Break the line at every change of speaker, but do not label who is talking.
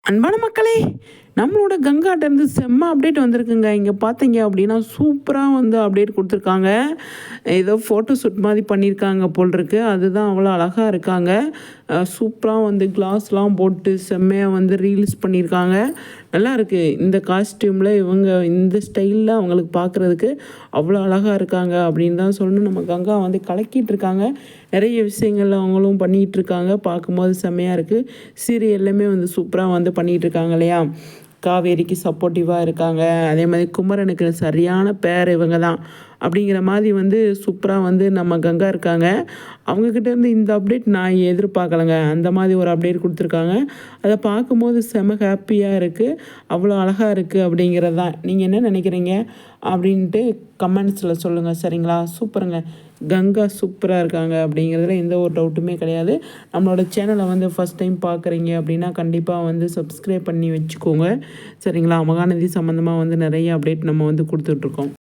அன்பான மக்களே, நம்மளோட கங்காட்டேருந்து செம்ம அப்டேட் வந்திருக்குங்க. இங்கே பார்த்தீங்க அப்படின்னா சூப்பராக வந்து அப்டேட் கொடுத்துருக்காங்க. ஏதோ ஃபோட்டோ ஷூட் மாதிரி பண்ணியிருக்காங்க போல் இருக்கு. அதுதான் அவ்வளோ அழகாக இருக்காங்க. சூப்பராக வந்து கிளாஸ்லாம் போட்டு செம்மையாக வந்து ரீல்ஸ் பண்ணியிருக்காங்க. நல்லா இருக்குது. இந்த காஸ்டியூமில் இவங்க இந்த ஸ்டைலில் அவங்களுக்கு பார்க்குறதுக்கு அவ்வளோ அழகாக இருக்காங்க அப்படின்னு தான் சொல்லணும். நம்ம கங்கா வந்து கலக்கிட்டு இருக்காங்க. நிறைய விஷயங்கள் அவங்களும் பண்ணிகிட்டு இருக்காங்க. பார்க்கும்போது செம்மையாக இருக்குது. சீரியல்லையுமே வந்து சூப்பராக வந்து பண்ணிகிட்டு இருக்காங்க இல்லையா? காவேரிக்கு சப்போர்ட்டிவாக இருக்காங்க. அதே மாதிரி குமரனுக்கு சரியான பேர் இவங்க தான் அப்படிங்கிற மாதிரி வந்து சூப்பராக வந்து நம்ம கங்கா இருக்காங்க. அவங்கக்கிட்டேருந்து இந்த அப்டேட் நான் எதிர்பார்க்கலைங்க. அந்த மாதிரி ஒரு அப்டேட் கொடுத்துருக்காங்க. அதை பார்க்கும்போது செம ஹாப்பியாக இருக்குது. அவ்வளோ அழகாக இருக்குது அப்படிங்கிறது தான். நீங்கள் என்ன நினைக்கிறீங்க அப்படின்ட்டு கமெண்ட்ஸில் சொல்லுங்கள். சரிங்களா? சூப்பருங்க. கங்கா சூப்பராக இருக்காங்க அப்படிங்கிறதுல எந்த ஒரு டவுட்டுமே கிடையாது. நம்மளோட சேனலை வந்து ஃபஸ்ட் டைம் பார்க்குறீங்க அப்படின்னா கண்டிப்பாக வந்து சப்ஸ்கிரைப் பண்ணி வச்சுக்கோங்க. சரிங்களா? மகாநதி சம்மந்தமாக வந்து நிறைய அப்டேட் நம்ம வந்து கொடுத்துட்ருக்கோம்.